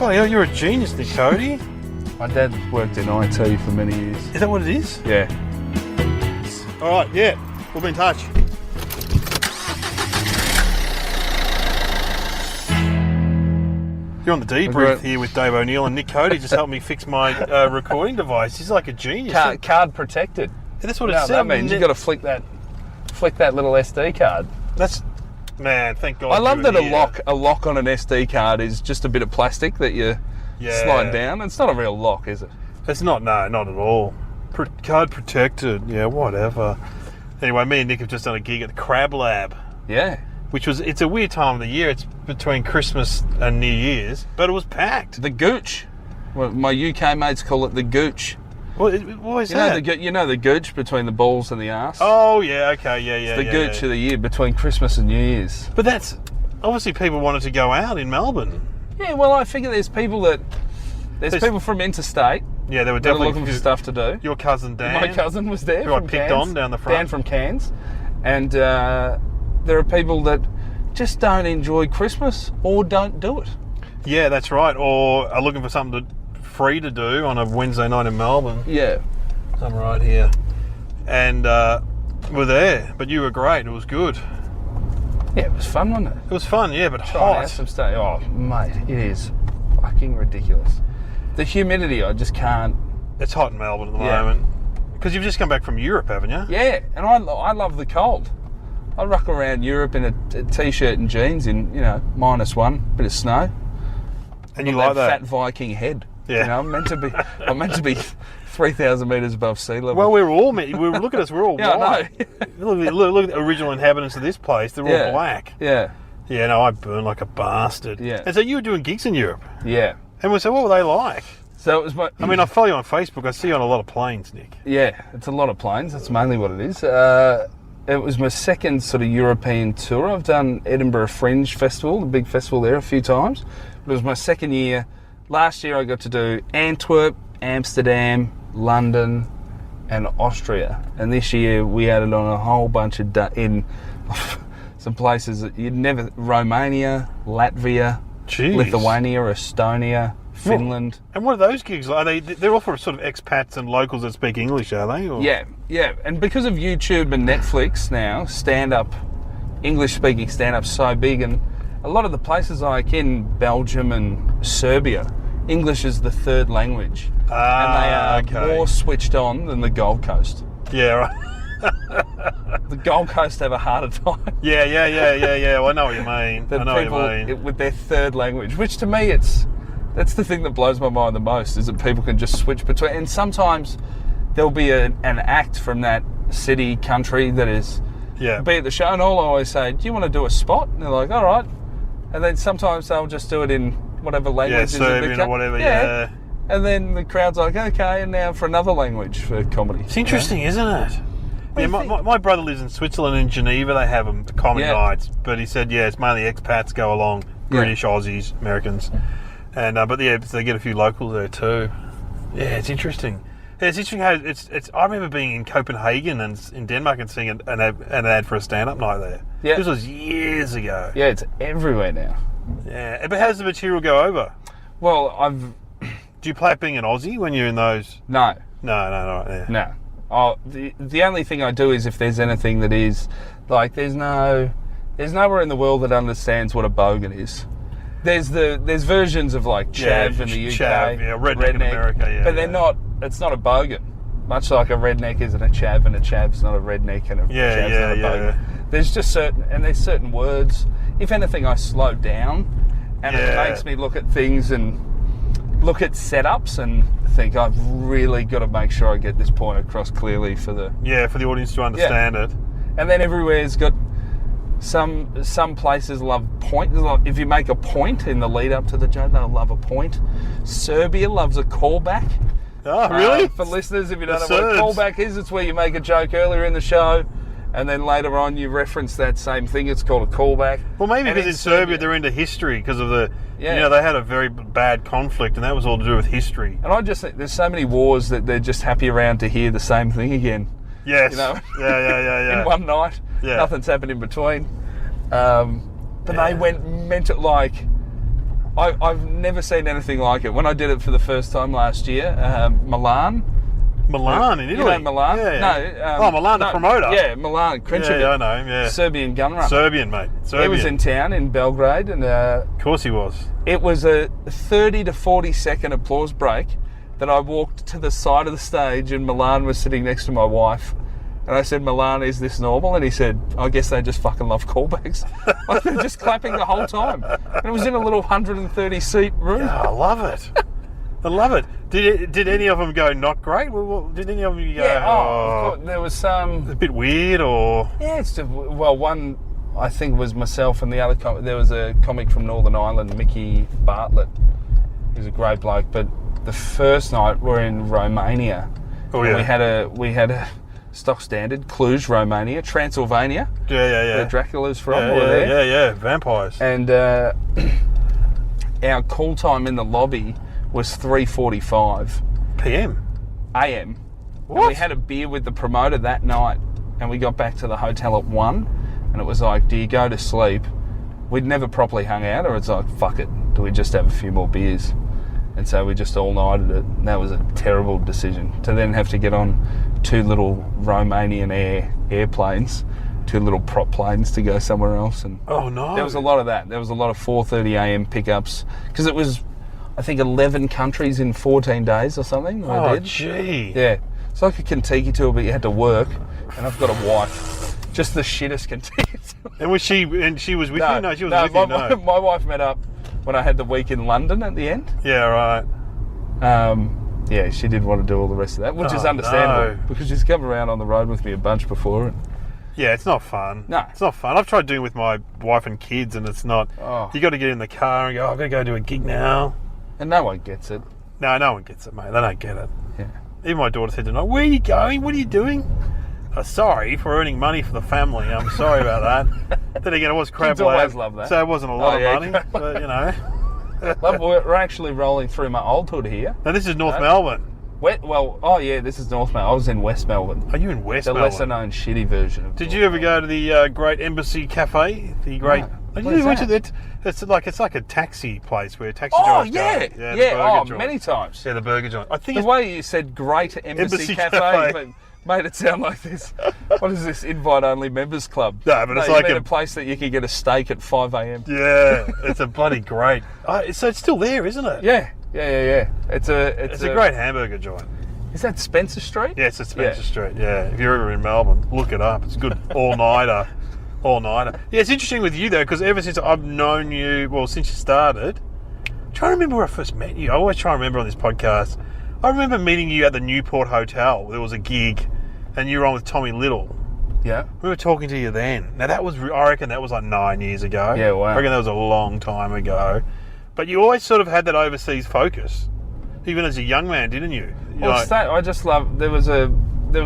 Oh, you're a genius, Nick Cody. My dad worked in IT for many years. Is that what it is? Yeah. All right, yeah. We'll be in touch. You're on the Debrief here with Dave O'Neill, and Nick Cody just helped me fix my recording device. He's like a genius. Card protected. Yeah, that's what it No, said. that means you've got to flick that little SD card. Man, thank God. I love that a lock on an SD card is just a bit of plastic that you slide down. It's not a real lock, is it? It's not, no, not at all. Card protected, yeah, whatever. Anyway, me and Nick have just done a gig at the Crab Lab. Yeah. It's a weird time of the year. It's between Christmas and New Year's, but it was packed. The Gooch. Well, my UK mates call it the Gooch. Why is that? You know the Gooch between the balls and the arse? Oh, yeah, okay, yeah. It's the Gooch of the year between Christmas and New Year's. But that's... Obviously, people wanted to go out in Melbourne. Yeah, well, I figure there's people from interstate. Yeah, they were definitely looking for stuff to do. Your cousin Dan. My cousin was there. Who I picked on down the front. Dan from Cairns. And there are people that just don't enjoy Christmas or don't do it. Yeah, that's right. Or are looking for something free to do on a Wednesday night in Melbourne. Yeah. I'm right here. And we're there. But you were great. It was good. Yeah, it was fun, wasn't it? It was fun, yeah, but Trying hot. Oh, mate, it is fucking ridiculous. The humidity, I just can't. It's hot in Melbourne at the moment. Because you've just come back from Europe, haven't you? Yeah, and I love the cold. I rock around Europe in a t-shirt and jeans in, -1, bit of snow. And you like that? Fat Viking head. Yeah. I'm meant to be 3,000 metres above sea level. Well, look at us, we're all yeah, white. look at the original inhabitants of this place, they're all black. Yeah. Yeah, no, I burn like a bastard. Yeah. And so you were doing gigs in Europe? Yeah. And so what were they like? So it was I follow you on Facebook, I see you on a lot of planes, Nick. Yeah, it's a lot of planes, that's mainly what it is. It was my second sort of European tour. I've done Edinburgh Fringe Festival, the big festival there, a few times. But it was my second year. Last year I got to do Antwerp, Amsterdam, London and Austria. And this year we added on a whole bunch of in some places that you'd never... Romania, Latvia, Lithuania, Estonia, Finland. And what are those gigs like? They're all for sort of expats and locals that speak English, are they? Or? Yeah. And because of YouTube and Netflix now, stand-up, English-speaking stand-up's so big, and a lot of the places like in Belgium and Serbia, English is the third language. And they are more switched on than the Gold Coast. Yeah, right. The Gold Coast have a harder time. Yeah. Well, I know what you mean. With their third language, which to me that's the thing that blows my mind the most, is that people can just switch between. And sometimes there'll be an act from that city, country that is be at the show, and I'll always say, do you want to do a spot? And they're like, all right. And then sometimes they'll just do it in whatever language is Serbian or whatever, yeah. And then the crowd's like, okay, and now for another language for comedy. It's interesting, isn't it? Yeah, my brother lives in Switzerland. In Geneva they have them, the comedy nights, but he said it's mainly expats go along, British, Aussies, Americans, and but they get a few locals there too. Yeah, it's interesting. Yeah, it's interesting how it's. I remember being in Copenhagen and in Denmark and seeing an ad for a stand-up night there. Yeah, this was years ago. Yeah, it's everywhere now. Yeah, but how does the material go over? Well, do you play it being an Aussie when you're in those? No. No. Oh, the only thing I do is if there's anything that is like there's nowhere in the world that understands what a bogan is. There's versions of like chav in the UK, redneck in America, but they're not. It's not a bogan. Much like a redneck isn't a chav, and a chav's not a redneck, and a chav's not a bogan. There's just certain words. If anything, I slow down, and it makes me look at things and look at setups and think I've really got to make sure I get this point across clearly for the audience to understand it. And then everywhere's got some places love point. If you make a point in the lead up to the joke, they'll love a point. Serbia loves a callback. Oh, really? For listeners, if you don't know what a callback is, it's where you make a joke earlier in the show and then later on you reference that same thing. It's called a callback. Well, maybe because in Serbia they're into history because of the... Yeah. They had a very bad conflict and that was all to do with history. And I just think there's so many wars that they're just happy around to hear the same thing again. Yes. Yeah. In one night. Yeah. Nothing's happened in between. But they meant it like... I've never seen anything like it. When I did it for the first time last year, Milan in Italy. You know Milan? Yeah. No. Milan, the promoter. Yeah, Milan. Yeah, I know him, yeah. Serbian gun runner. Serbian, mate. Serbian. He was in town in Belgrade. And of course he was. it was a 30 to 40 second applause break that I walked to the side of the stage and Milan was sitting next to my wife. And I said, Milan, is this normal? And he said, I guess they just fucking love callbacks. Like they're just clapping the whole time. And it was in a little 130 seat room. Yeah, I love it. I love it. Did any of them go not great? Did any of them go? Yeah, there was some a bit weird, or yeah. One I think was myself, and the other there was a comic from Northern Ireland, Mickey Bartlett. He was a great bloke. But the first night we're in Romania. Oh yeah. We had a stock standard Cluj, Romania, Transylvania. Yeah. Where Dracula's from. Yeah. Vampires. And our call time in the lobby was 3:45 PM. AM. What? And we had a beer with the promoter that night, and we got back to the hotel at 1, and it was like, do you go to sleep? We'd never properly hung out, or it's like, fuck it, do we just have a few more beers? And so we just all-nighted it, and that was a terrible decision, to then have to get on 2 little Romanian airplanes, 2 little prop planes to go somewhere else. And oh no. There was a lot of that. There was a lot of 4:30 AM pickups, because it was, I think, 11 countries in 14 days or something. I did. Gee. Yeah. It's like a Kentucky tour, but you had to work. And I've got a wife. Just the shittest Kentucky tour. And was she was with you? No, she was with you. No. My wife met up when I had the week in London at the end. Yeah, right. Yeah, she didn't want to do all the rest of that, which is understandable, because she's come around on the road with me a bunch before. And yeah, it's not fun. No. It's not fun. I've tried doing it with my wife and kids, and it's not. Oh. You got to get in the car and go, I've got to go do a gig now. And no one gets it. No one gets it, mate. They don't get it. Yeah. Even my daughter said tonight, where are you going? What are you doing? Sorry for earning money for the family. I'm sorry about that. Then again, it was crap. Kids always love that. So it wasn't a lot of money, but you know. We're actually rolling through my old hood here. Now this is North Melbourne. This is North Melbourne. I was in West Melbourne. Are you in West the Melbourne? The lesser known shitty version of Did you ever go to the Great Embassy Cafe? The Great... No. You went to that? It's like a taxi place where taxi drivers go. Yeah. The burger joint. Many times. Yeah, the burger joint. I think the way you said Great Embassy Cafe made it sound like this. What is this invite-only members club? No, but it's like a place that you can get a steak at 5 a.m. Yeah, it's a bloody great. So it's still there, isn't it? Yeah. It's a great hamburger joint. Is that Spencer Street? Yeah, it's at Spencer Street. Yeah, if you're ever in Melbourne, look it up. It's a good all-nighter. Yeah, it's interesting with you though, because ever since I've known you, since you started, I'm trying to remember where I first met you. I always try to remember on this podcast. I remember meeting you at the Newport Hotel. There was a gig, and you were on with Tommy Little. Yeah. We were talking to you then. Now I reckon that was like 9 years ago. Yeah, wow. I reckon that was a long time ago. But you always sort of had that overseas focus, even as a young man, didn't you? I just love. There were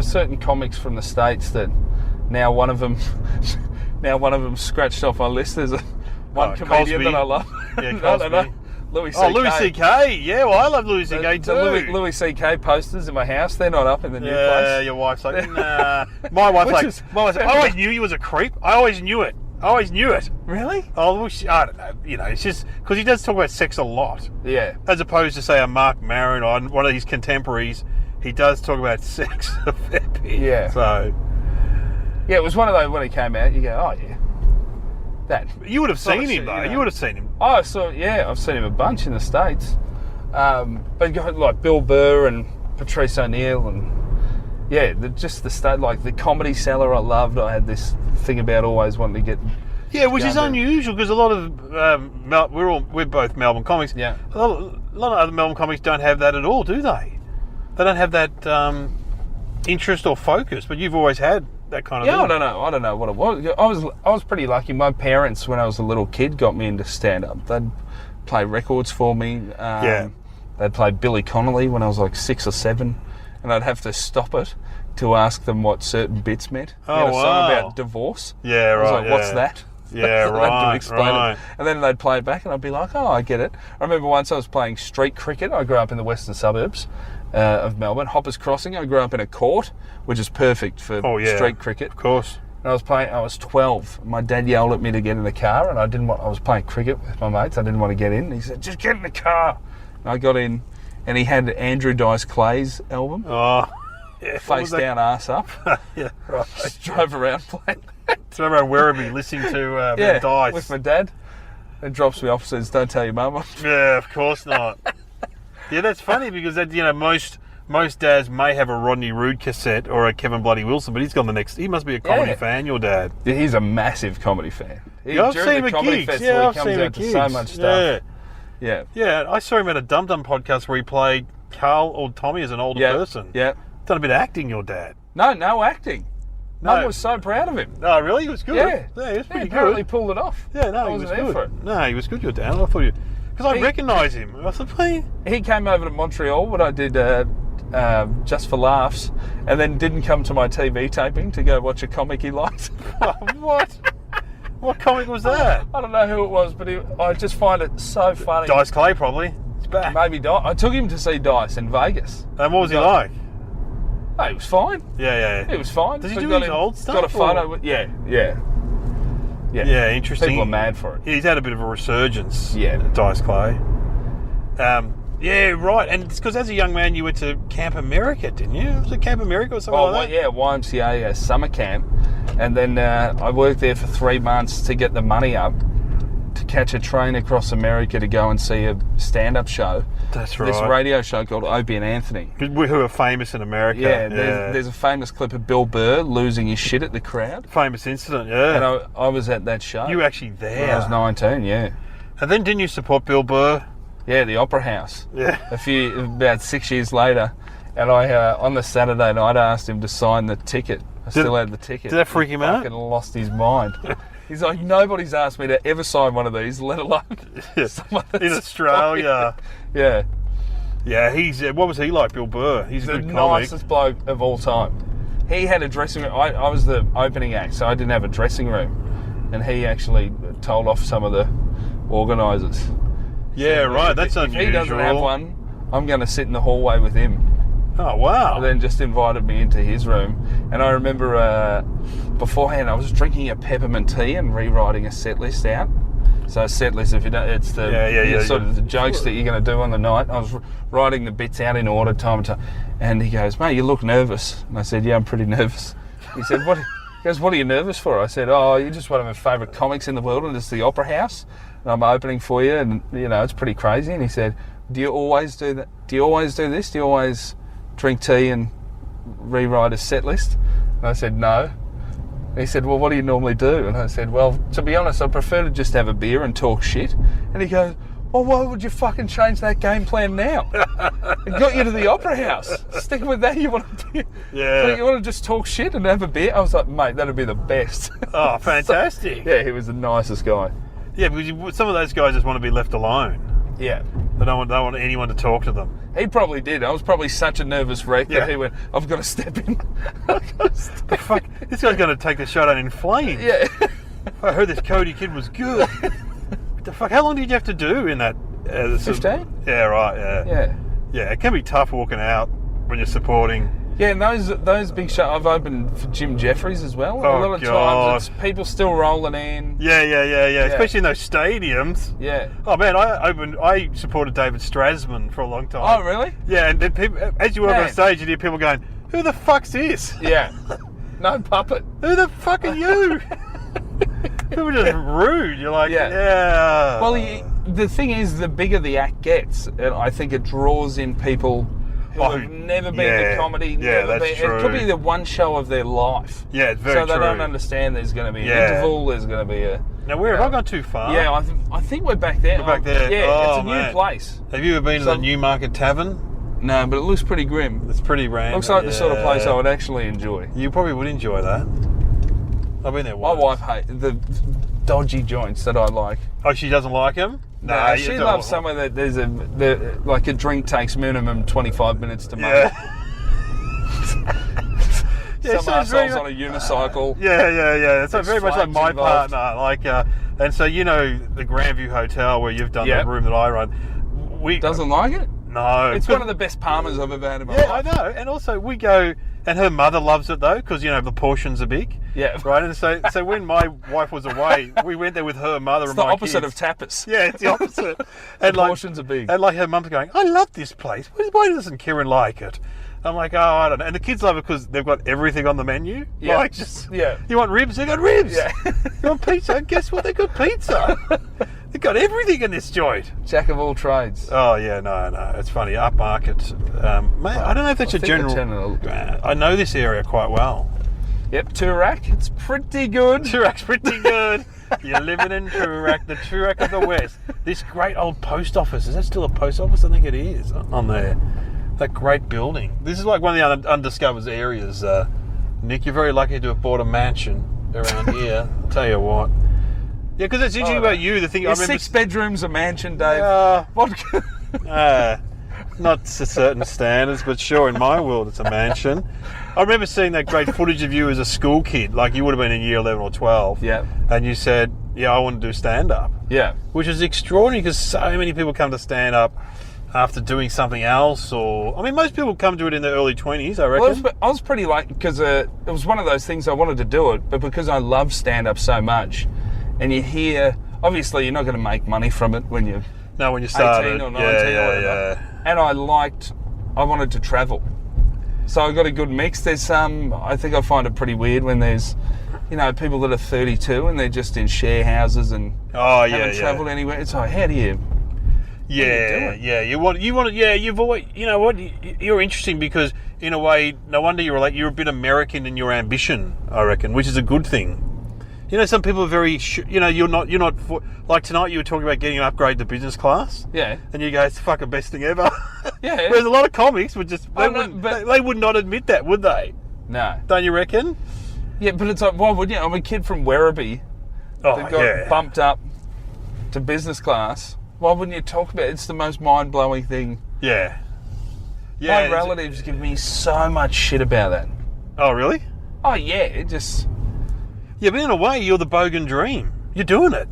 certain comics from the States that now one of them scratched off my list. There's one comedian Cosby. that I love. Yeah, Cosby. No. Louis C.K. Oh, Louis C.K. Yeah, well, I love Louis C.K. too. The Louis C.K. posters in my house, they're not up in the new place. Yeah, your wife's like, nah. My wife's like, I always knew you was a creep. I always knew it. Really? Oh, I don't know. You know, it's just because he does talk about sex a lot. Yeah. As opposed to, say, a Mark Maron or one of his contemporaries, he does talk about sex a fair bit. Yeah. So. Yeah, it was one of those when he came out, you go, oh, yeah. That. You would have seen him, though. You would have seen him. Oh, I've seen him a bunch in the States. But like Bill Burr and Patrice O'Neill and the Comedy Cellar I loved. I had this thing about always wanting to get. Yeah, which is unusual because a lot of we're both Melbourne comics. Yeah. A lot of other Melbourne comics don't have that at all, do they? They don't have that interest or focus. But you've always had that kind of thing. I don't know what it was. I was pretty lucky. My parents, when I was a little kid, got me into stand-up. They'd play records for me. They'd play Billy Connolly when I was like 6 or 7, and I'd have to stop it to ask them what certain bits meant. Oh, we had a song wow. about divorce. Yeah, right. I was like, what's that? Yeah, They'd have to explain it. And then they'd play it back, and I'd be like, oh, I get it. I remember once I was playing street cricket. I grew up in the western suburbs of Melbourne. Hoppers Crossing. I grew up in a court, which is perfect for street cricket. Of course. And I was 12. My dad yelled at me to get in the car, and I was playing cricket with my mates. I didn't want to get in. He said, just get in the car. And I got in, and he had Andrew Dice Clay's album. Oh, yeah. Face down, ass up. Yeah, right. Just drove around playing. Drove around Werribee listening to Dice. With my dad. And drops me off and says, don't tell your mum. Yeah, of course not. Yeah, that's funny because most dads may have a Rodney Roode cassette or a Kevin Bloody Wilson, but he's gone the next. He must be a comedy fan, your dad. Yeah, he's a massive comedy fan. I've seen him at gigs. Yeah, I've seen him at gigs. So much stuff. Yeah, I saw him at a Dum Dum podcast where he played Carl or Tommy as an older person. Yeah. Done a bit of acting, your dad. No acting. Mum was so proud of him. Oh, really? He was good. Yeah, he was pretty apparently good. pulled it off. Yeah, no, he was good. For it. No, he was good, your dad. I thought because I recognise him. I thought, he came over to Montreal when I did Just for Laughs, and then didn't come to my TV taping to go watch a comic he liked. What? What comic was that? I don't know who it was, but I just find it so funny. Dice Clay, probably. He's back. Maybe Dice. I took him to see Dice in Vegas. And what was he like? Oh, he was fine. Yeah. He was fine. Does he do his old stuff? Got a photo with... Yeah. Yeah, interesting. People are mad for it. He's had a bit of a resurgence. Yeah. Dice Clay. Yeah, right. And it's because as a young man you went to Camp America, didn't you? Was it Camp America or something like that? Yeah, YMCA summer camp. And then I worked there for 3 months to get the money up to catch a train across America to go and see a stand-up show. That's right. This radio show called Opie and Anthony. Who are famous in America. Yeah, there's a famous clip of Bill Burr losing his shit at the crowd. Famous incident, yeah. And I was at that show. You were actually there. When I was 19, yeah. And then didn't you support Bill Burr? Yeah, the Opera House. Yeah. About 6 years later. And I, on the Saturday night, I asked him to sign the ticket. I still had the ticket. Did that freak him out? He fucking lost his mind. He's like, nobody's asked me to ever sign one of these, let alone in Australia. Yeah. Yeah, what was he like, Bill Burr? He's a good comic. The nicest bloke of all time. He had a dressing room. I was the opening act, so I didn't have a dressing room. And he actually told off some of the organisers. Yeah, right, that's unusual. If he doesn't have one, I'm going to sit in the hallway with him. Oh, wow. And then just invited me into his room. And I remember beforehand I was drinking a peppermint tea and rewriting a set list out. So a set list, if you don't, it's the sort of the jokes that you're going to do on the night. I was writing the bits out in order, time and time. And he goes, mate, you look nervous. And I said, yeah, I'm pretty nervous. He said, what? He goes, what are you nervous for? I said, oh, you're just one of my favourite comics in the world, and it's the Opera House. And I'm opening for you, and, it's pretty crazy. And he said, do you always do that? Do you always do this? Do you always drink tea and rewrite a set list? And I said, no. And he said, well, what do you normally do? And I said, well, to be honest, I prefer to just have a beer and talk shit. And he goes, well, why would you fucking change that game plan now? It got you to the Opera House. Stick with that. You want to you want to just talk shit and have a beer? I was like, mate, that'd be the best. Oh, fantastic. So, yeah, he was the nicest guy. Yeah, because some of those guys just want to be left alone. Yeah. They don't want anyone to talk to them. He probably did. I was probably such a nervous wreck that he went, I've got to step in. The fuck? This guy's going to take the shot out in flames. Yeah. I heard this Cody kid was good. What the fuck? How long did you have to do in that? 15? Yeah, right, yeah. Yeah, it can be tough walking out when you're supporting. Yeah, and those big shows, I've opened for Jim Jeffries as well. A lot of times it's people still rolling in. Yeah. Especially in those stadiums. Yeah. Oh man, I supported David Strasman for a long time. Oh really? Yeah, and then people, as you walk on stage, you hear people going, "Who the fuck's this?" Yeah. No puppet. Who the fuck are you? People are just rude. You're like, yeah. Well, the thing is, the bigger the act gets, I think it draws in people who have never been to comedy. Yeah, that's true. It could be the one show of their life. Yeah, it's very true. So they don't understand there's going to be an interval, there's going to be a... Now, where have I gone too far? Yeah, I think we're back there. We're back there. Yeah, it's a new place. Have you ever been to the Newmarket Tavern? No, but it looks pretty grim. It's pretty random. Looks like the sort of place I would actually enjoy. You probably would enjoy that. I've been there once. My wife hates the dodgy joints that I like. Oh, she doesn't like them? No, she loves somewhere that there's like a drink takes minimum 25 minutes to make. Some assholes on a unicycle. Yeah. So very much like my partner. And so the Grandview Hotel where you've done the room that I run. Doesn't like it? No. It's one of the best Palmers I've ever had in my life. Yeah, I know. And also we go And her mother loves it though, because the portions are big. Yeah. Right. And so when my wife was away, we went there with her mother and my kids. It's the opposite of tapas. Yeah, it's the opposite. And portions are big. And her mum's going, I love this place. Why doesn't Kieran like it? I'm like, I don't know. And the kids love it because they've got everything on the menu. Yeah. You want ribs? They've got ribs. Yeah. You want pizza? Guess what? They've got pizza. They've got everything in this joint. Jack of all trades. Oh, yeah, no. It's funny. Upmarket. I don't know if that's a general... I know this area quite well. Yep, Toorak. It's pretty good. Toorak's pretty good. You're living in Toorak, the Toorak of the West. This great old post office. Is that still a post office? I think it is on there. That great building. This is like one of the undiscovered areas. Nick, you're very lucky to have bought a mansion around here. I'll tell you what. Yeah, because it's interesting about you. The thing I remember, 6 bedrooms, a mansion, Dave. Not to certain standards, but sure, in my world, it's a mansion. I remember seeing that great footage of you as a school kid, like you would have been in year 11 or 12. Yeah. And you said, I want to do stand-up. Yeah. Which is extraordinary because so many people come to stand-up after doing something else, most people come to it in their early 20s, I reckon. Well, I was pretty because it was one of those things I wanted to do it, but because I love stand-up so much, and you hear, obviously you're not going to make money from it when you're when you started. 18 or 19 or whatever. Yeah. And I wanted to travel. So I got a good mix. There's some, I think I find it pretty weird when there's, people that are 32 and they're just in share houses and haven't travelled anywhere. It's like, how do you... You've always, you're interesting because in a way, no wonder you're a bit American in your ambition, I reckon, which is a good thing. Some people are very, you're not, like tonight you were talking about getting an upgrade to business class. Yeah. And you go, it's the fucking best thing ever. Yeah. Whereas a lot of comics would just, they would not admit that, would they? No. Don't you reckon? Yeah, but it's like, why would you? I'm a kid from Werribee that got bumped up to business class. Why wouldn't you talk about it? It's the most mind-blowing thing. Yeah. My relatives give me so much shit about that. Oh, really? Oh, yeah. It just... Yeah, but in a way, you're the bogan dream. You're doing it.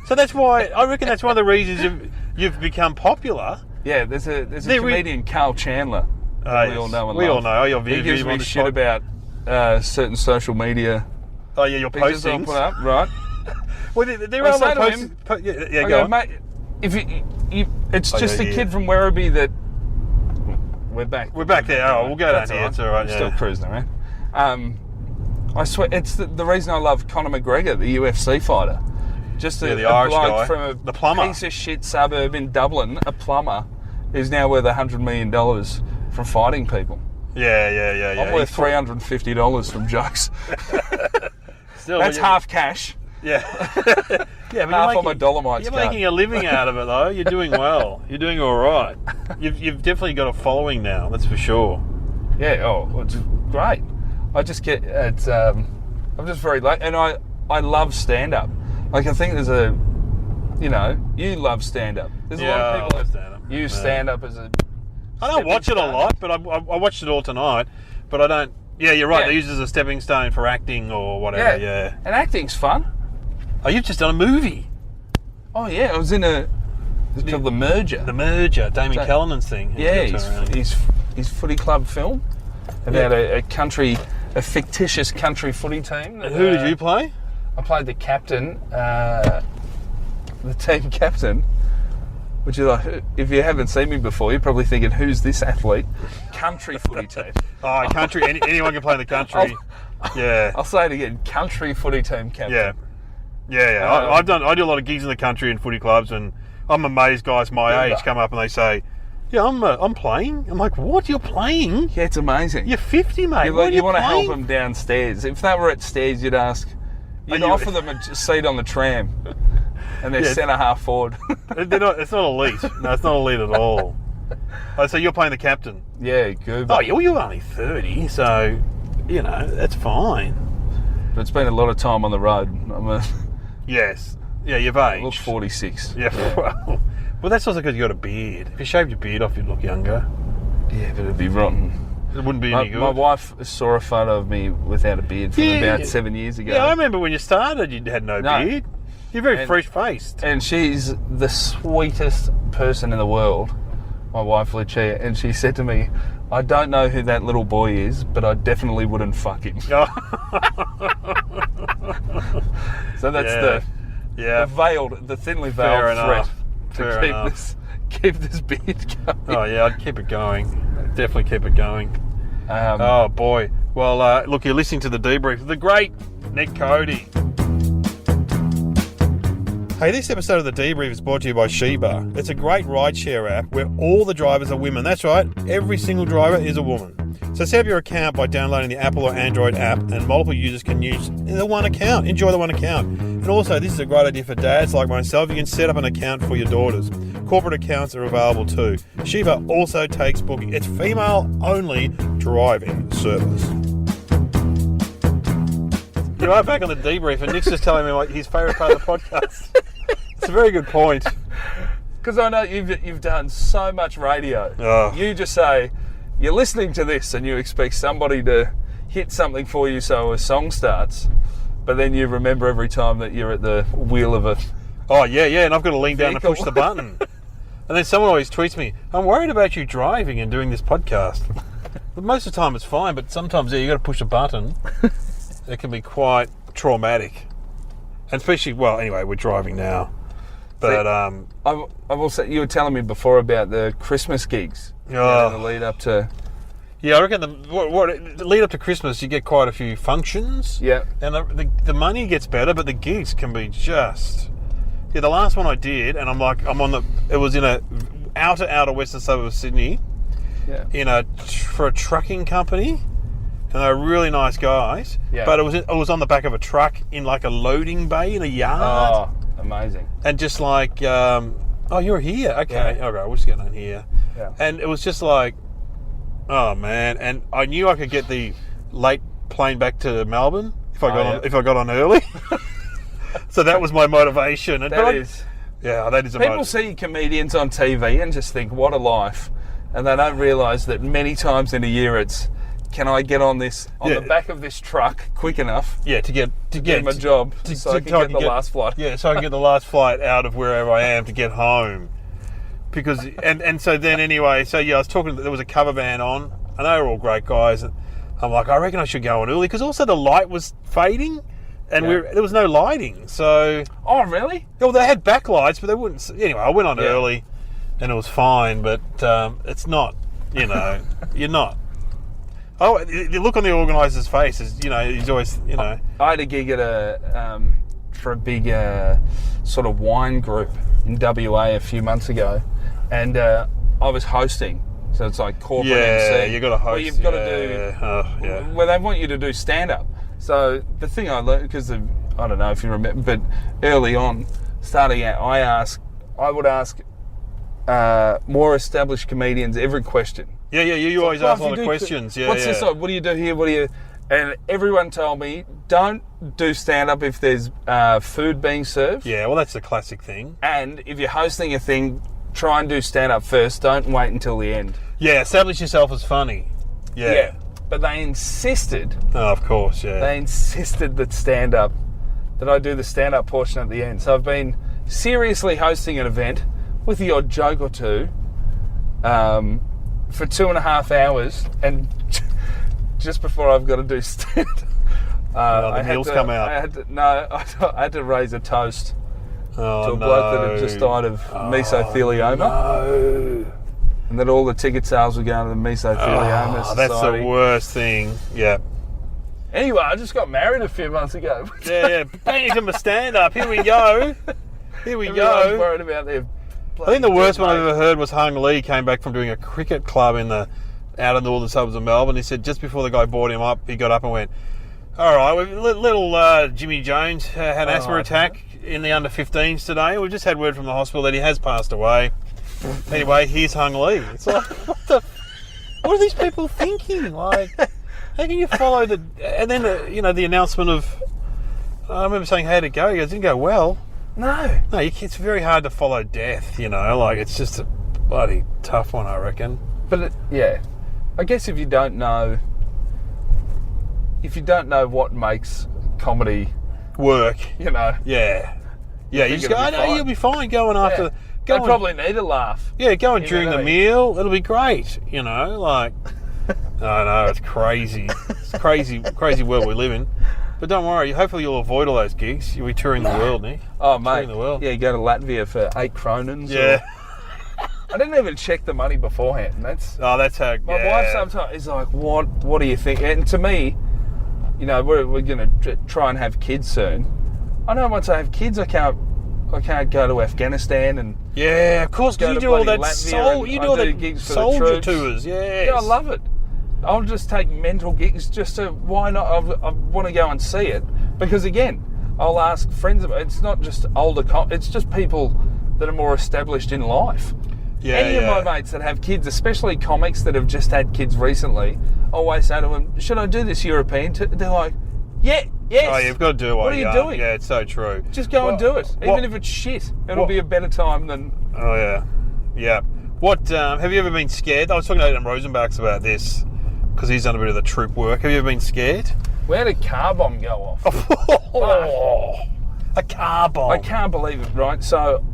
So that's why, I reckon that's one of the reasons you've become popular. Yeah, there's a comedian, Carl Chandler, that we all know and love. We all know. He gives me shit about certain social media. Oh, yeah, your postings. I'll put up, right? Well, there are other postings. Yeah, go on. Mate, it's just a kid from Werribee that... We're back. We're back there. Oh, we'll go down here. It's all right. Still cruising around. I swear, it's the reason I love Conor McGregor, the UFC fighter. Just the Irish guy, from the plumber, piece of shit suburb in Dublin, a plumber, is now worth $100 million from fighting people. Yeah. I'm worth $350 from jokes. Still, that's half cash. Yeah. Yeah, but half on my Dolomites. You're making a living out of it, though. You're doing well. You're doing all right. You've definitely got a following now. That's for sure. Yeah. Oh, it's great. I just get it's. I'm just very late, and I love stand up. Like I think there's you love stand up. There's a lot of people that use stand up as a. I don't watch it a lot, but I watched it all tonight. But I don't. Yeah, you're right. They use it as a stepping stone for acting or whatever. Yeah. And acting's fun. Oh, you've just done a movie. Oh yeah, I was in it's called The Merger. The Merger, Damien Callinan's thing. Yeah, his footy club film about a fictitious country footy team. And who did you play? I played the captain, the team captain, which is like, if you haven't seen me before, you're probably thinking, who's this athlete? Country footy team. Oh, country, anyone can play in the country. I'll say it again, country footy team captain. Yeah. I do a lot of gigs in the country and footy clubs, and I'm amazed guys my age come up and they say, yeah, I'm playing. I'm like, what? You're playing? Yeah, it's amazing. You're 50, mate. You want to help them downstairs. If they were at stairs, you'd offer them a seat on the tram, and they're centre half forward. It's not elite. No, it's not elite at all. Oh, so you're playing the captain? Yeah, good. Oh, you're only 30, so that's fine. But it's been a lot of time on the road. Yes. Yeah, you've aged. I look 46. Yeah. Well, that's also because you got a beard. If you shaved your beard off, you'd look younger. Yeah, but it'd be rotten. It wouldn't be any good. My wife saw a photo of me without a beard from about 7 years ago. Yeah, I remember when you started, you had no beard. You're very fresh-faced. And she's the sweetest person in the world, my wife, Lucia, and she said to me, I don't know who that little boy is, but I definitely wouldn't fuck him. So that's the thinly veiled threat to keep this beard going. Oh yeah, I'd keep it going. Definitely keep it going. Oh boy. Well, look, you're listening to the debrief. The great Nick Cody. Hey, this episode of The Debrief is brought to you by Sheba. It's a great rideshare app where all the drivers are women. That's right, every single driver is a woman. So set up your account by downloading the Apple or Android app, and multiple users can use the one account. Enjoy the one account. And also, this is a great idea for dads like myself. You can set up an account for your daughters. Corporate accounts are available too. Sheba also takes booking. It's female-only driving service. You are back on The Debrief, and Nick's just telling me his favourite part of the podcast. It's a very good point. Because I know you've done so much radio. Oh. You just say, you're listening to this and you expect somebody to hit something for you so a song starts, but then you remember every time that you're at the wheel of a Oh, yeah, and I've got to lean down and vehicle. push the button. And then someone always tweets me, I'm worried about you driving and doing this podcast. But most of the time it's fine, but sometimes, you got to push a button. It can be quite traumatic. And especially, well, anyway, we're driving now. But I will say, you were telling me before about the Christmas gigs. In the lead up to. Yeah, I reckon the lead up to Christmas, you get quite a few functions. Yeah. And the money gets better, but the gigs can be just. Yeah, the last one I did, and it was in a outer western suburb of Sydney. Yeah. For a trucking company. And they were really nice guys. Yeah. But it was on the back of a truck in like a loading bay in a yard. Oh, amazing. And just like, oh, you're here. Okay. Yeah. All right, we're just getting on here. Yeah. And it was just like, oh man. And I knew I could get the late plane back to Melbourne if I got on early. So that was my motivation. That is a people see comedians on TV and just think, what a life. And they don't realise that many times in a year it's, can I get on the back of this truck quick enough? Yeah, to get my job, so I can get the last flight. Yeah, so I can get the last flight out of wherever I am to get home. Because and so then anyway, so yeah, I was talking. There was a cover band on, and they were all great guys. And I'm like, I reckon I should go on early because also the light was fading, and there was no lighting. So oh really? Well, they had backlights, but they wouldn't. Anyway, I went on early, and it was fine. But it's not. You're not. Oh, the look on the organiser's face is, he's always, I had a gig at for a big sort of wine group in WA a few months ago, and I was hosting. So it's like corporate MC. Yeah, you got to host. Well, you've got to do. Well, they want you to do stand up. So the thing I learned, because I don't know if you remember, but early on, starting out, I would ask more established comedians every question. Yeah, you always ask a lot of questions. What's this like? What do you do here? And everyone told me, don't do stand-up if there's food being served. Yeah, well, that's the classic thing. And if you're hosting a thing, try and do stand-up first. Don't wait until the end. Yeah, establish yourself as funny. Yeah. But they insisted. Oh, of course, yeah. They insisted that I do the stand-up portion at the end. So I've been seriously hosting an event with the odd joke or two. For 2.5 hours, and just before I've got to do stand, the meals come out. I had to raise a toast to a bloke that had just died of mesothelioma. No. And that all the ticket sales were going to the mesothelioma society. That's the worst thing. Yeah. Anyway, I just got married a few months ago. Yeah. Bang him a stand-up. Here we go. Everyone's worried about their. I think the worst one I've ever heard was Hung Lee came back from doing a cricket club out in the northern suburbs of Melbourne. He said just before the guy brought him up, he got up and went, all right, little Jimmy Jones had an asthma attack in the under-15s today. We've just had word from the hospital that he has passed away. Anyway, here's Hung Lee. It's like, what are these people thinking? Like, how can you follow and then, the announcement of, I remember saying, how'd it go? He goes, it didn't go well. No, it's very hard to follow death, like it's just a bloody tough one, I reckon. But I guess if you don't know what makes comedy work, you just go, you'll be fine going after. They probably need a laugh. Yeah, going during the meal, it'll be great, like. I know, it's crazy. It's crazy world we live in. But don't worry, hopefully you'll avoid all those gigs. You'll be touring the world, Nick. Oh, mate. Touring the world. Yeah, you go to Latvia for 8 kronens. Yeah. I didn't even check the money beforehand. That's how... My wife sometimes is like, what do you think? And to me, you know, we're going to try and have kids soon. I know once I have kids, I can't go to Afghanistan and... Yeah, of course, you do all that gigs for soldier the tours, yes. Yeah, I love it. I'll just take mental gigs just to... Why not? I want to go and see it. Because, again, I'll ask friends of it. It's not just older... It's just people that are more established in life. Yeah, Any of my mates that have kids, especially comics that have just had kids recently, I always say to them, should I do this European? They're like, yes. Oh, you've got to do it while you're young. What are you doing? Yeah, it's so true. Just go and do it. Even if it's shit, it'll be a better time than... Oh, yeah. Yeah. What, have you ever been scared? I was talking to Adam Rosenbach's about this, because he's done a bit of the troop work. Have you ever been scared? We had a car bomb go off. A car bomb. I can't believe it, right? So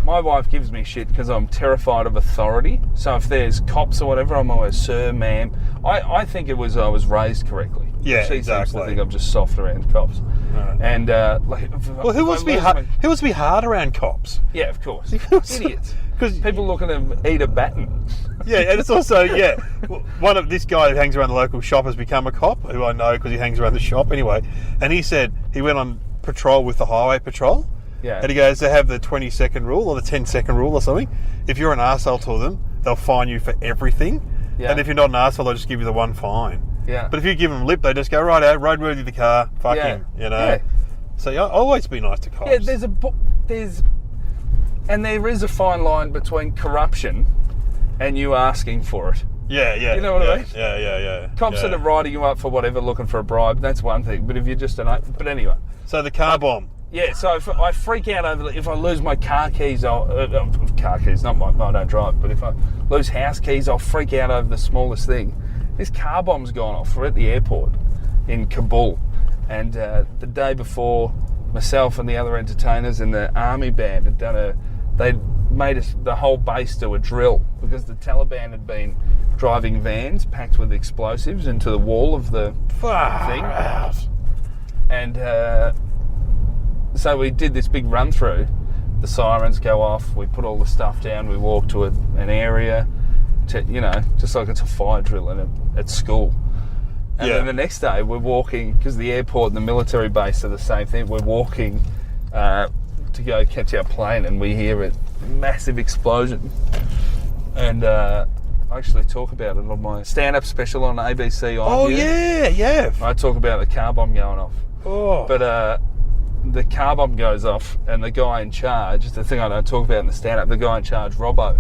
my wife gives me shit because I'm terrified of authority. So if there's cops or whatever, I'm always, sir, ma'am. I think it was I was raised correctly. Yeah, she exactly. seems to think I'm just soft around cops. Right. And who wants to be hard around cops? Yeah, of course. Idiots. Because people looking to eat a baton. Yeah, and it's also one of this guy who hangs around the local shop has become a cop, who I know because he hangs around the shop anyway. And he said he went on patrol with the highway patrol. Yeah. And he goes, they have the 20-second rule or the 10-second rule or something. If you're an arsehole to them, they'll fine you for everything. Yeah. And if you're not an arsehole, they'll just give you the one fine. Yeah. But if you give them lip, they just go, right out, roadworthy the car, fuck him, you know. Yeah. So you always be nice to cops. Yeah, there is a fine line between corruption and you asking for it. Yeah. You know what I mean? Yeah. Cops that are writing you up for whatever, looking for a bribe, that's one thing. But if you're just but anyway. So the car bomb. Yeah, so if I freak out over if I lose my car keys, car keys, I don't drive, but if I lose house keys, I'll freak out over the smallest thing. This car bomb's gone off. We're at the airport in Kabul, and the day before, myself and the other entertainers and the army band they'd made the whole base do a drill because the Taliban had been driving vans packed with explosives into the wall of the thing, and so we did this big run through. The sirens go off. We put all the stuff down. We walk to an area, just like it's a fire drill at school. And then the next day we're walking, because the airport and the military base are the same thing. We're walking to go catch our plane, and we hear a massive explosion. And I actually talk about it on my stand-up special on ABC iView. Oh yeah. I talk about the car bomb going off. Oh. But the car bomb goes off, and the guy in charge, the thing I don't talk about in the stand-up, the guy in charge, Robbo,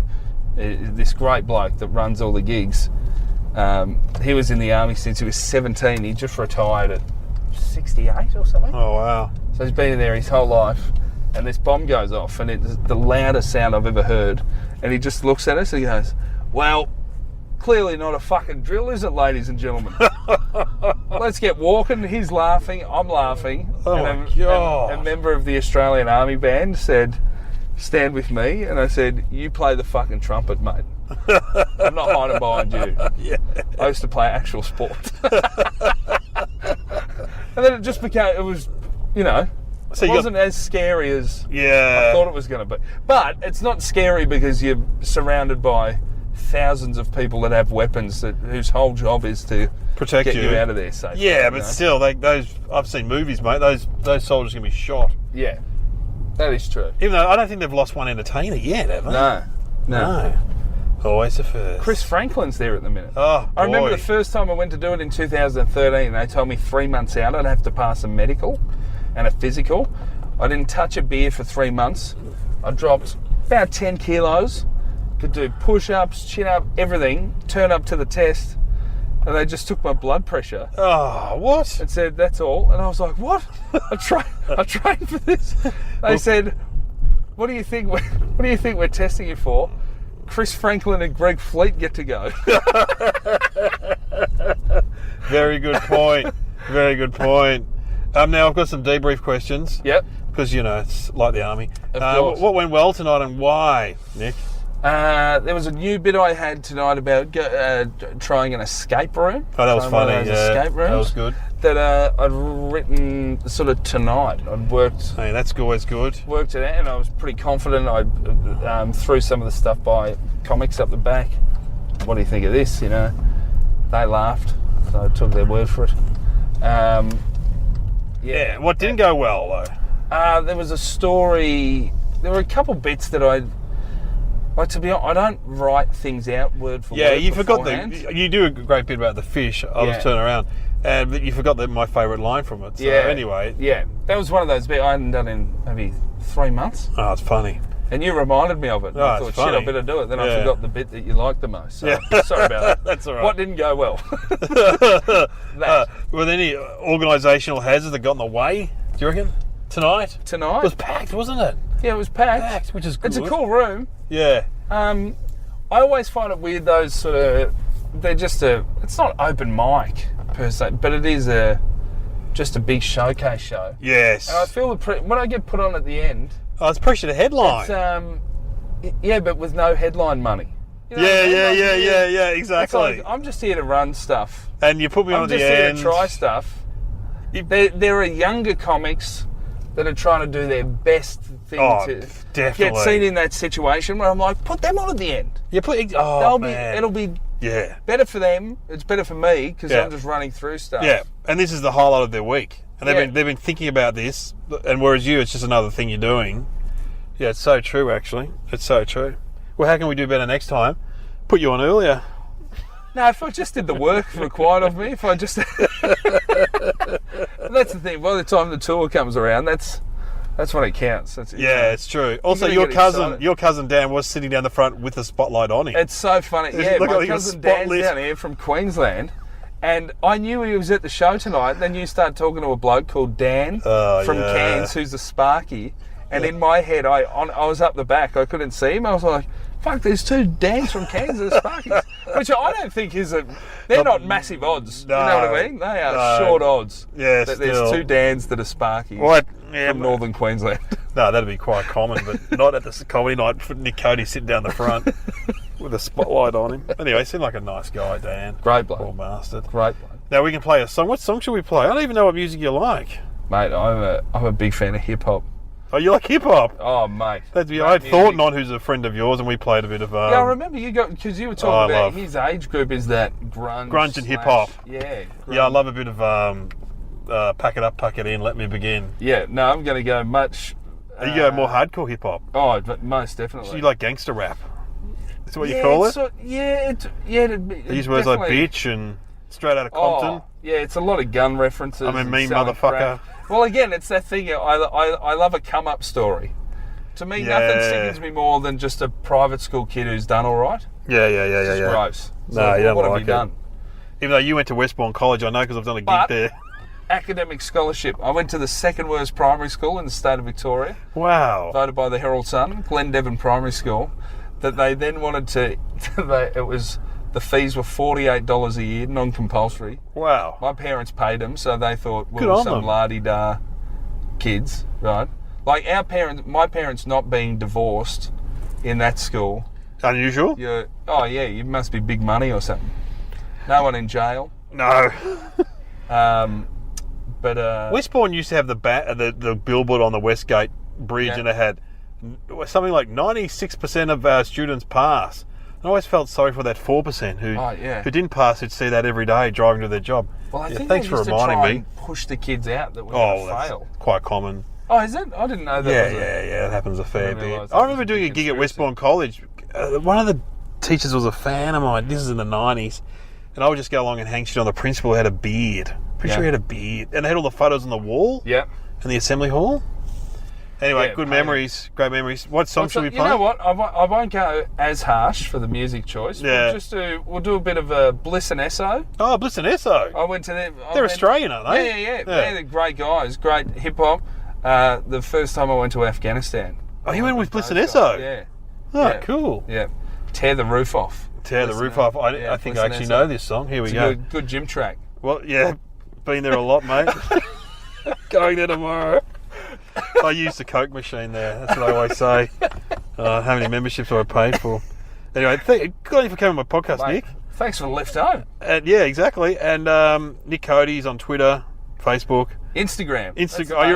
this great bloke that runs all the gigs, he was in the army since he was 17. He just retired at 68 or something. Oh, wow. So he's been in there his whole life, and this bomb goes off, and it's the loudest sound I've ever heard. And he just looks at us and he goes, well, clearly not a fucking drill, is it, ladies and gentlemen? Let's get walking. He's laughing, I'm laughing. Oh, my God. A member of the Australian Army Band said, stand with me. And I said, you play the fucking trumpet, mate. I'm not hiding behind you. Yeah. I used to play actual sport. And then it just became, it was, so it wasn't as scary as I thought it was going to be. But it's not scary because you're surrounded by thousands of people that have weapons whose whole job is to protect you out of there safely. Yeah, but still, I've seen movies, mate. Those soldiers can be shot. Yeah, that is true. Even though I don't think they've lost one entertainer yet, have they? No. Always the first. Chris Franklin's there at the minute. Oh, boy. I remember the first time I went to do it in 2013. They told me 3 months out I'd have to pass a medical and a physical. I didn't touch a beer for 3 months. I dropped about 10 kilos. Could do push-ups, chin-up, everything. Turn up to the test, and they just took my blood pressure. Oh, what? And said, that's all. And I was like, what? I trained for this. They said, what do you think we're testing you for? Chris Franklin and Greg Fleet get to go. Very good point. Very good point. Now I've got some debrief questions. Yep. Because, it's like the army. Of course. What went well tonight and why, Nick? There was a new bit I had tonight about trying an escape room. Oh, that was funny. Escape rooms. That was good. That I'd written sort of tonight. I'd worked. Hey, that's always good. Worked it out, and I was pretty confident. I threw some of the stuff by comics up the back. What do you think of this? You know, they laughed, so I took their word for it. Yeah. What didn't go well though? There was a story. There were a couple bits that like, to be honest, I don't write things out word for word. Yeah, you beforehand. forgot you do a great bit about the fish. I was turning around, but you forgot my favourite line from it. So anyway. Yeah, that was one of those bits I hadn't done in maybe 3 months. Oh, it's funny. And you reminded me of it. And I thought, shit, I better do it. Then I forgot the bit that you liked the most. So sorry about that. That's all right. What didn't go well? Were there any organisational hazards that got in the way, do you reckon? Tonight? It was packed, wasn't it? Yeah, it was packed. Which is good. It's a cool room. Yeah. I always find it weird, those sort of... They're just it's not open mic, per se, but it is just a big showcase show. Yes. And I feel when I get put on at the end... Oh, it's pressure to headline. It's, but with no headline money. You know yeah, exactly. Like, I'm just here to run stuff. And you put me on at the end. I'm just here to try stuff. There are younger comics that are trying to do their best thing to definitely get seen in that situation where I'm like, put them on at the end. It'll be better for them. It's better for me because I'm just running through stuff. Yeah, and this is the highlight of their week. And they've been thinking about this, and whereas you, it's just another thing you're doing. Yeah, it's so true, actually. It's so true. Well, how can we do better next time? Put you on earlier. No, if I just did the work required of me, if I just... That's the thing. By the time the tour comes around, that's when it counts. It's true. Also, your cousin Dan was sitting down the front with the spotlight on him. It's so funny. Yeah, my cousin Dan's down here from Queensland, and I knew he was at the show tonight. Then you start talking to a bloke called Dan from Cairns, who's a Sparky, and in my head, I was up the back. I couldn't see him. I was like, fuck, there's two Dans from Cairns that are Sparkies. Which I don't think is they're not massive odds. No, you know what I mean? They are short odds. Yeah, that there's two Dans that are Sparkies from northern Queensland. No, that'd be quite common, but not at the comedy night for Nick Cody sitting down the front with a spotlight on him. Anyway, he seemed like a nice guy, Dan. Great bloke. Poor bastard. Great bloke. Now we can play a song. What song should we play? I don't even know what music you like. Mate, I'm a big fan of hip-hop. Oh, you like hip-hop? Oh, mate. I had Thornton, who's a friend of yours, and we played a bit of... I remember you because you were talking about his age group is that grunge and hip-hop. Yeah. Yeah, I love a bit of pack it up, pack it in, let me begin. Yeah, no, I'm going to go much... you go more hardcore hip-hop? Oh, but most definitely. So you like gangster rap? Is that what you call it? They use words like bitch and straight out of Compton? Oh, yeah, it's a lot of gun references. I mean, mean motherfucker. Crap. Well, again, it's that thing. I love a come-up story. To me, nothing sickens me more than just a private school kid who's done all right. Yeah. It's gross. No, you don't what like have you done? Even though you went to Westbourne College, I know because I've done a gig there. Academic scholarship. I went to the second worst primary school in the state of Victoria. Wow. Voted by the Herald Sun, Glen Devon Primary School. That they then wanted to... The fees were $48 a year, non-compulsory. Wow. My parents paid them, so they thought, well, some la-di-da kids, right? Like my parents not being divorced in that school. Unusual? You must be big money or something. No one in jail. No. But Westbourne used to have the billboard on the Westgate Bridge, and it had something like 96% of our students pass. I always felt sorry for that 4% who didn't pass, who'd see that every day driving to their job. Well, I think thanks for reminding me. Push the kids out that we're going to fail. That's quite common. Oh, is it? I didn't know that. Yeah, it happens a fair bit. I remember doing a gig at Westbourne College. One of the teachers was a fan of mine. This is in the 90s. And I would just go along and hang shit on the principal who had a beard. Pretty sure he had a beard. And they had all the photos on the wall. Yeah. In the assembly hall. Anyway, good memories, great memories. What song should we play? You know what? I won't go as harsh for the music choice. Yeah. We'll do a bit of Bliss and Esso. Oh, Bliss and Esso. I went to them. They're Australian, aren't they? Yeah. They're great guys, great hip hop. The first time I went to Afghanistan. Oh, you went with Bliss and Esso? Yeah. Oh, cool. Yeah. Tear the Roof Off. Tear the Roof Off. I think I actually know this song. Here we go. Good gym track. Well, yeah. Been there a lot, mate. Going there tomorrow. I used the Coke machine there. That's what I always say. How many memberships have I paid for? Anyway, good on you for coming on my podcast, Mate, Nick. Thanks for the lift home. Yeah, exactly. And Nick Cody's on Twitter, Facebook. Instagram.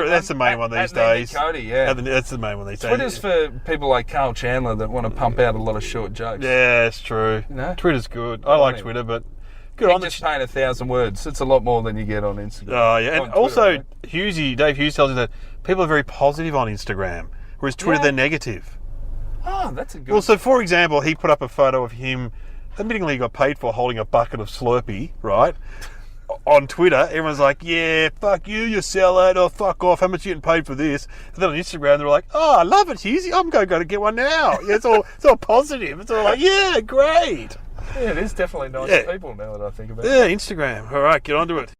That's the main one these days. Nick Cody, yeah. That's the main one these days. Twitter's for people like Carl Chandler that want to pump out a lot of short jokes. Yeah, it's true. You know? Twitter's good. I like Twitter, but good on just paying 1,000 words. It's a lot more than you get on Instagram. Oh, yeah. And Twitter, also, right? Dave Hughes tells us that people are very positive on Instagram, whereas Twitter, they're negative. Oh, that's a good... Well, so for example, he put up a photo of him, admittingly he got paid for holding a bucket of Slurpee, right? On Twitter, everyone's like, yeah, fuck you sellout, or fuck off, how much you getting paid for this? And then on Instagram, they're like, oh, I love it, Hughesy, I'm going to get one now. Yeah, it's all positive. It's all like, yeah, great. Yeah, it is definitely nice people now that I think about it. Yeah, Instagram. All right, get onto it.